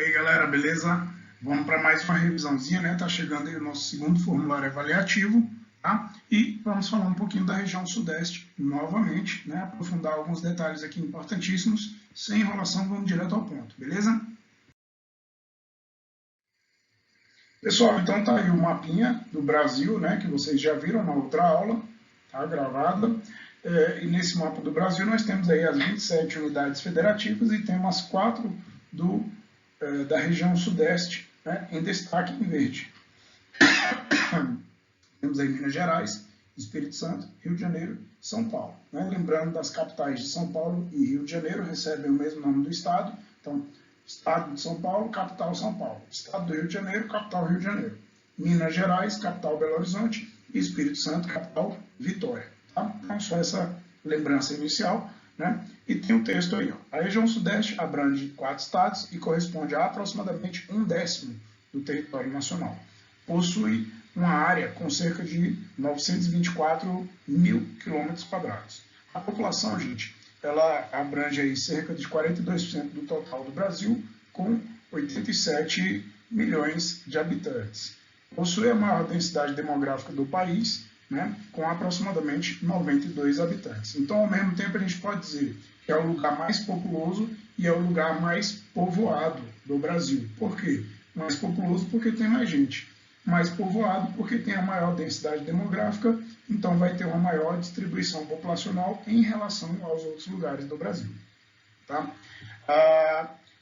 E aí, galera, beleza? Vamos para mais uma revisãozinha, né? Tá chegando aí o nosso segundo formulário avaliativo, tá? E vamos falar um pouquinho da região sudeste novamente, né? Aprofundar alguns detalhes aqui importantíssimos. Sem enrolação, vamos direto ao ponto, beleza? Pessoal, então tá aí o mapinha do Brasil, né? Que vocês já viram na outra aula, tá gravada. E nesse mapa do Brasil nós temos aí as 27 unidades federativas e temos as 4 da região sudeste, né, em destaque em verde. Temos aí Minas Gerais, Espírito Santo, Rio de Janeiro, São Paulo. Né? Lembrando, das capitais de São Paulo e Rio de Janeiro recebem o mesmo nome do estado. Então, estado de São Paulo, capital São Paulo. Estado do Rio de Janeiro, capital Rio de Janeiro. Minas Gerais, capital Belo Horizonte. E Espírito Santo, capital Vitória. Tá? Então, só essa lembrança inicial. Né? E tem um texto aí. Ó. A região sudeste abrange 4 estados e corresponde a aproximadamente 1/10 do território nacional. Possui uma área com cerca de 924 mil quilômetros quadrados. A população, gente, ela abrange aí cerca de 42% do total do Brasil, com 87 milhões de habitantes. Possui a maior densidade demográfica do país, né, com aproximadamente 92 habitantes. Então, ao mesmo tempo, a gente pode dizer que é o lugar mais populoso e é o lugar mais povoado do Brasil. Por quê? Mais populoso porque tem mais gente. Mais povoado porque tem a maior densidade demográfica, então vai ter uma maior distribuição populacional em relação aos outros lugares do Brasil. Tá?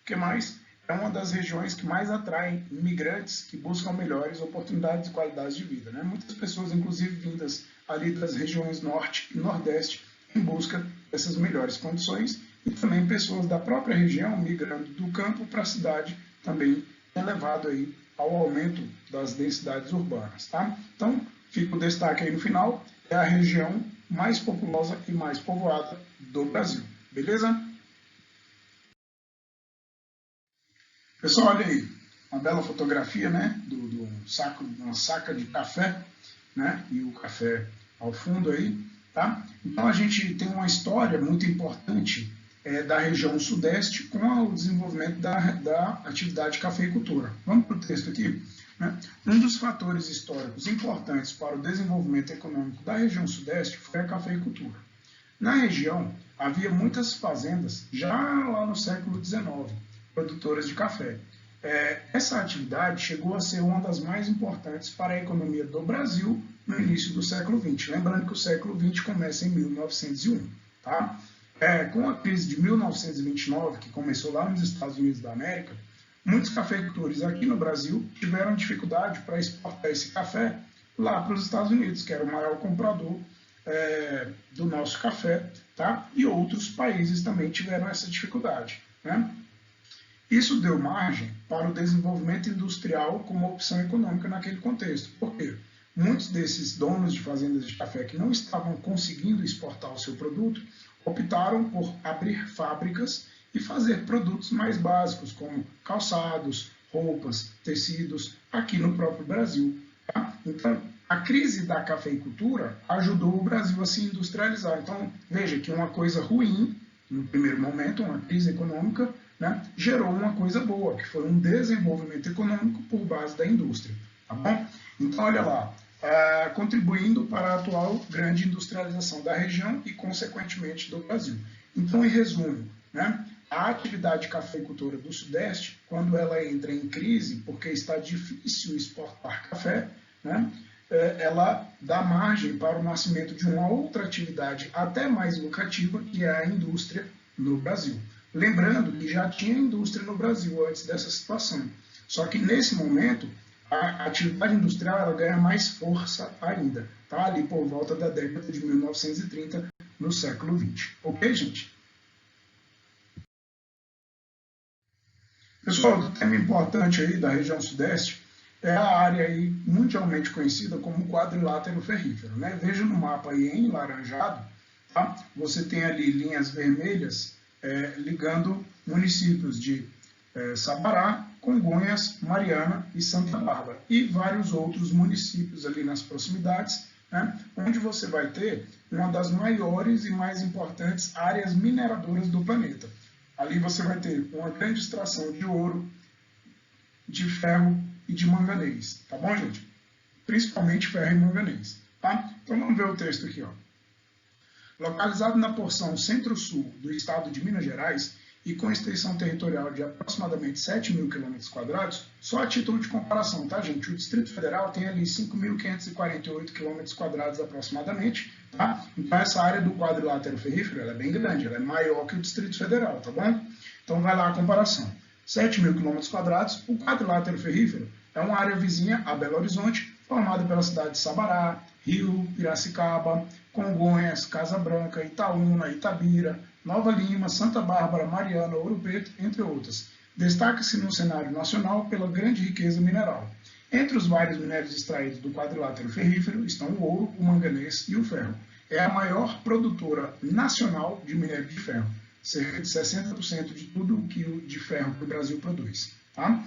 O que mais? É uma das regiões que mais atraem imigrantes que buscam melhores oportunidades e qualidades de vida. Né? Muitas pessoas, inclusive vindas ali das regiões norte e nordeste, em busca dessas melhores condições, e também pessoas da própria região migrando do campo para a cidade, também elevado aí ao aumento das densidades urbanas. Tá? Então, fica o destaque aí no final, é a região mais populosa e mais povoada do Brasil. Beleza? Pessoal, olha aí, uma bela fotografia, né, uma saca de café, né, e o café ao fundo aí, tá? Então a gente tem uma história muito importante da região sudeste com o desenvolvimento da atividade cafeicultura. Vamos para o texto aqui. Né? Um dos fatores históricos importantes para o desenvolvimento econômico da região sudeste foi a cafeicultura. Na região, havia muitas fazendas já lá no século XIX, produtoras de café. Essa atividade chegou a ser uma das mais importantes para a economia do Brasil no início do século XX. Lembrando que o século XX começa em 1901. Tá? Com a crise de 1929, que começou lá nos Estados Unidos da América, muitos cafeicultores aqui no Brasil tiveram dificuldade para exportar esse café lá para os Estados Unidos, que era o maior comprador do nosso café, tá? E outros países também tiveram essa dificuldade. Né? Isso deu margem para o desenvolvimento industrial como opção econômica naquele contexto. Por quê? Muitos desses donos de fazendas de café que não estavam conseguindo exportar o seu produto, optaram por abrir fábricas e fazer produtos mais básicos, como calçados, roupas, tecidos, aqui no próprio Brasil. Tá? Então, a crise da cafeicultura ajudou o Brasil a se industrializar. Então, veja que uma coisa ruim, no primeiro momento, uma crise econômica, né, gerou uma coisa boa, que foi um desenvolvimento econômico por base da indústria. Tá bom? Então, olha lá, contribuindo para a atual grande industrialização da região e, consequentemente, do Brasil. Então, em resumo, né, a atividade cafeicultora do Sudeste, quando ela entra em crise, porque está difícil exportar café, né, ela dá margem para o nascimento de uma outra atividade até mais lucrativa, que é a indústria no Brasil. Lembrando que já tinha indústria no Brasil antes dessa situação. Só que nesse momento, a atividade industrial ela ganha mais força ainda. Tá? Ali por volta da década de 1930, no século XX. Ok, gente? Pessoal, outro tema importante aí da região sudeste é a área aí mundialmente conhecida como quadrilátero ferrífero. Né? Veja no mapa aí em laranjado, tá? Você tem ali linhas vermelhas ligando municípios de Sabará, Congonhas, Mariana e Santa Bárbara, e vários outros municípios ali nas proximidades, né, onde você vai ter uma das maiores e mais importantes áreas mineradoras do planeta. Ali você vai ter uma grande extração de ouro, de ferro e de manganês, tá bom, gente? Principalmente ferro e manganês, tá? Então vamos ver o texto aqui, ó. Localizado na porção centro-sul do estado de Minas Gerais e com extensão territorial de aproximadamente 7.000 km², só a título de comparação, tá, gente? O Distrito Federal tem ali 5.548 km² aproximadamente, tá? Então essa área do quadrilátero ferrífero ela é bem grande, ela é maior que o Distrito Federal, tá bom? Então vai lá a comparação. 7.000 km², o quadrilátero ferrífero é uma área vizinha a Belo Horizonte, formada pela cidade de Sabará, Rio, Piracicaba, Congonhas, Casa Branca, Itaúna, Itabira, Nova Lima, Santa Bárbara, Mariana, Ouro Preto, entre outras. Destaca-se no cenário nacional pela grande riqueza mineral. Entre os vários minérios extraídos do quadrilátero ferrífero estão o ouro, o manganês e o ferro. É a maior produtora nacional de minério de ferro, cerca de 60% de tudo o que de ferro que o Brasil produz, tá?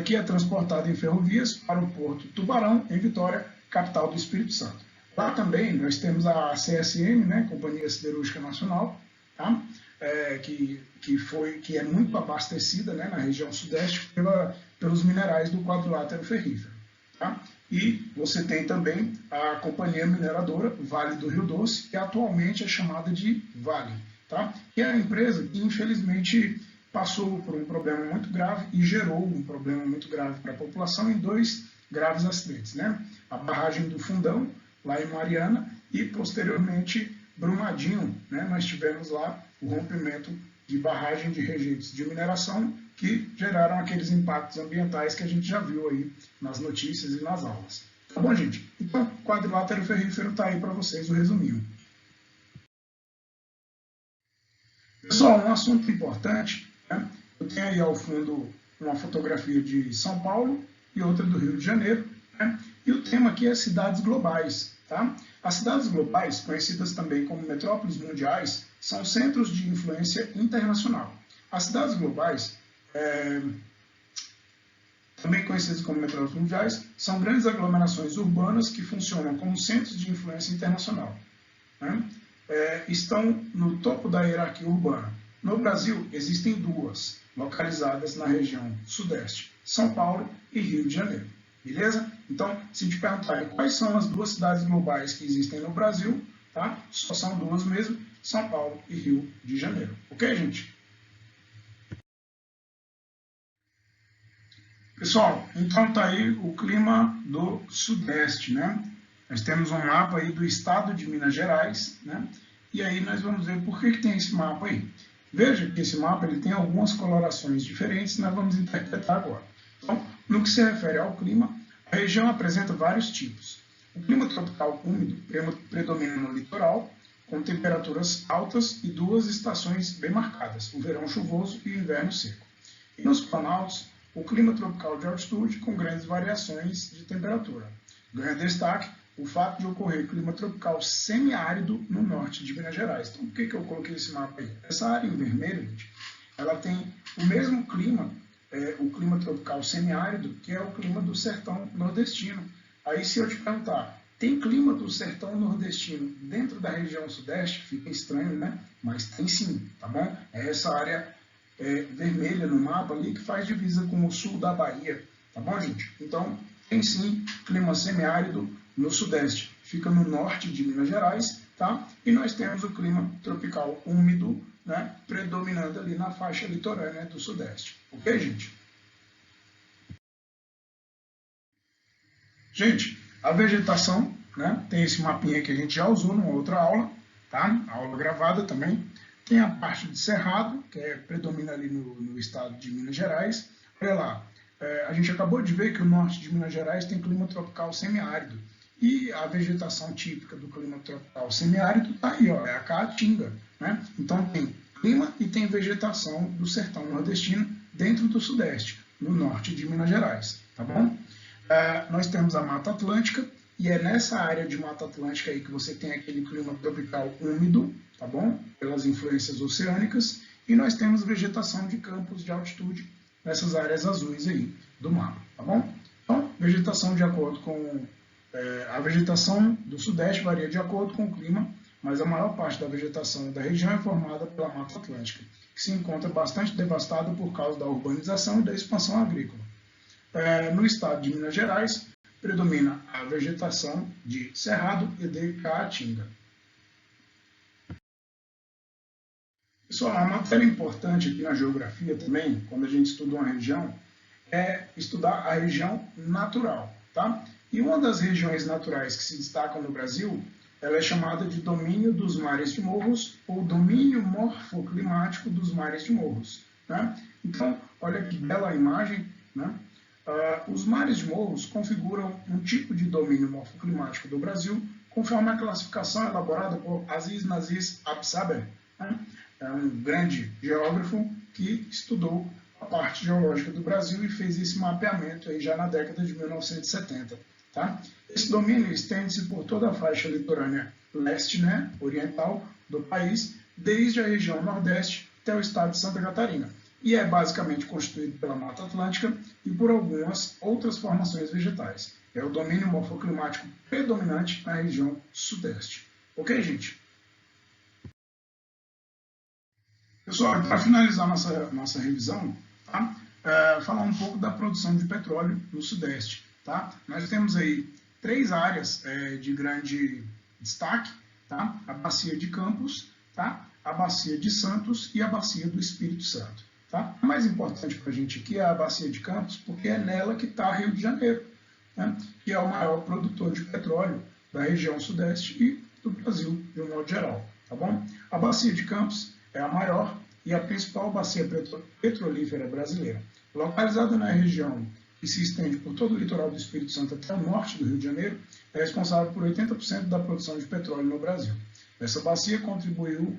Que é transportado em ferrovias para o Porto Tubarão, em Vitória, capital do Espírito Santo. Lá também nós temos a CSN, né, Companhia Siderúrgica Nacional, tá? Que é muito abastecida, né, na região sudeste pelos minerais do quadrilátero ferrífero. Tá? E você tem também a Companhia Mineradora Vale do Rio Doce, que atualmente é chamada de Vale, tá? Que é a empresa que infelizmente passou por um problema muito grave e gerou um problema muito grave para a população em 2 graves acidentes, né? A barragem do Fundão, lá em Mariana, e posteriormente Brumadinho, né? Nós tivemos lá o rompimento de barragem de rejeitos de mineração que geraram aqueles impactos ambientais que a gente já viu aí nas notícias e nas aulas. Tá bom, gente? Então, quadrilátero ferrífero está aí para vocês o resuminho. Pessoal, um assunto importante, né? Eu tenho aí ao fundo uma fotografia de São Paulo e outra do Rio de Janeiro, né? E o tema aqui é cidades globais, tá? As cidades globais, conhecidas também como metrópoles mundiais, são centros de influência internacional. As cidades globais, também conhecidas como metrópoles mundiais, são grandes aglomerações urbanas que funcionam como centros de influência internacional, né? Estão no topo da hierarquia urbana. No Brasil, existem 2, localizadas na região sudeste, São Paulo e Rio de Janeiro. Beleza? Então, se te perguntarem quais são as 2 cidades globais que existem no Brasil, tá? Só são 2 mesmo, São Paulo e Rio de Janeiro. Ok, gente? Pessoal, então tá aí o clima do Sudeste, né? Nós temos um mapa aí do estado de Minas Gerais, né? E aí nós vamos ver por que tem esse mapa aí. Veja que esse mapa ele tem algumas colorações diferentes, nós vamos interpretar agora. Então, no que se refere ao clima, a região apresenta vários tipos. O clima tropical úmido predomina no litoral, com temperaturas altas e 2 estações bem marcadas, o verão chuvoso e o inverno seco. E nos planaltos, o clima tropical de altitude com grandes variações de temperatura. Ganha destaque o fato de ocorrer clima tropical semiárido no norte de Minas Gerais. Então, por que eu coloquei esse mapa aí? Essa área em vermelho, gente, ela tem o mesmo clima, o clima tropical semiárido, que é o clima do sertão nordestino. Aí, se eu te perguntar, tem clima do sertão nordestino dentro da região sudeste? Fica estranho, né? Mas tem sim, tá bom? É essa área vermelha no mapa ali que faz divisa com o sul da Bahia, tá bom, gente? Então, tem sim clima semiárido no sudeste, fica no norte de Minas Gerais, tá? E nós temos o clima tropical úmido, né, predominando ali na faixa litorânea do sudeste. Ok, gente? Gente, a vegetação, né, tem esse mapinha que a gente já usou numa outra aula, tá? A aula gravada também. Tem a parte de cerrado, que predomina ali no estado de Minas Gerais. Olha lá, a gente acabou de ver que o norte de Minas Gerais tem clima tropical semiárido. E a vegetação típica do clima tropical semiárido está aí, ó, é a caatinga, né? Então tem clima e tem vegetação do sertão nordestino dentro do sudeste, no norte de Minas Gerais, tá bom? Nós temos a Mata Atlântica, e é nessa área de Mata Atlântica aí que você tem aquele clima tropical úmido, tá bom? Pelas influências oceânicas, e nós temos vegetação de campos de altitude nessas áreas azuis aí do mapa, tá bom? Então, vegetação de acordo com... a vegetação do sudeste varia de acordo com o clima, mas a maior parte da vegetação da região é formada pela Mata Atlântica, que se encontra bastante devastada por causa da urbanização e da expansão agrícola. No estado de Minas Gerais, predomina a vegetação de cerrado e de caatinga. Pessoal, uma matéria importante aqui na geografia também, quando a gente estuda uma região, é estudar a região natural, tá? E uma das regiões naturais que se destacam no Brasil, ela é chamada de domínio dos mares de morros ou domínio morfoclimático dos mares de morros, né? Então, olha que bela imagem, né? Os mares de morros configuram um tipo de domínio morfoclimático do Brasil, conforme a classificação elaborada por Aziz Nazir Absaber, né? É um grande geógrafo que estudou a parte geológica do Brasil e fez esse mapeamento aí já na década de 1970. Tá? Esse domínio estende-se por toda a faixa litorânea leste, né, oriental do país, desde a região nordeste até o estado de Santa Catarina, e é basicamente constituído pela Mata Atlântica e por algumas outras formações vegetais. É o domínio morfoclimático predominante na região sudeste. Ok, gente? Pessoal, para finalizar nossa revisão, tá? Falar um pouco da produção de petróleo no Sudeste. Tá? Nós temos aí 3 áreas de grande destaque, tá? A Bacia de Campos, tá? A Bacia de Santos e a Bacia do Espírito Santo. Tá? A mais importante para a gente aqui é a Bacia de Campos, porque é nela que está Rio de Janeiro, né? Que é o maior produtor de petróleo da região Sudeste e do Brasil, de um modo geral. Tá bom? A Bacia de Campos é a maior e a principal bacia petrolífera brasileira, localizada na região que se estende por todo o litoral do Espírito Santo até o norte do Rio de Janeiro, é responsável por 80% da produção de petróleo no Brasil. Essa bacia contribui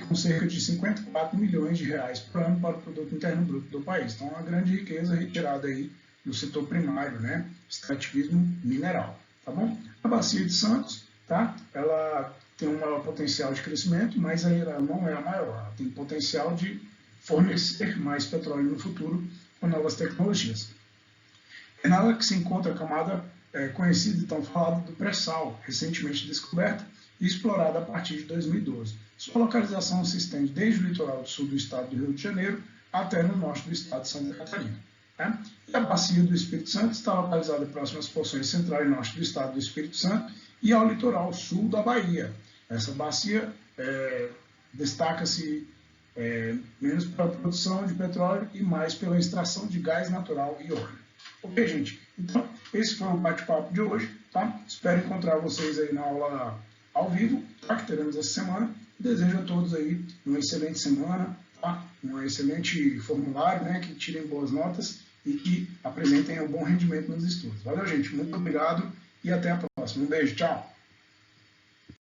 com cerca de 54 milhões de reais por ano para o produto interno bruto do país. Então, é uma grande riqueza retirada aí do setor primário, né, extrativismo mineral, tá bom? A bacia de Santos, tá? Ela tem um maior potencial de crescimento, mas ela não é a maior. Ela tem potencial de fornecer mais petróleo no futuro com novas tecnologias. É nela que se encontra a camada conhecida e tão falada do pré-sal, recentemente descoberta e explorada a partir de 2012. Sua localização se estende desde o litoral do sul do estado do Rio de Janeiro até no norte do estado de Santa Catarina. Né? E a bacia do Espírito Santo está localizada próxima às porções central e norte do estado do Espírito Santo e ao litoral sul da Bahia. Essa bacia destaca-se menos pela produção de petróleo e mais pela extração de gás natural e óleo. Ok, gente? Então, esse foi o bate-papo de hoje, tá? Espero encontrar vocês aí na aula ao vivo, tá? Que teremos essa semana. Desejo a todos aí uma excelente semana, tá? Um excelente formulário, né? Que tirem boas notas e que apresentem um bom rendimento nos estudos. Valeu, gente. Muito obrigado e até a próxima. Um beijo, tchau!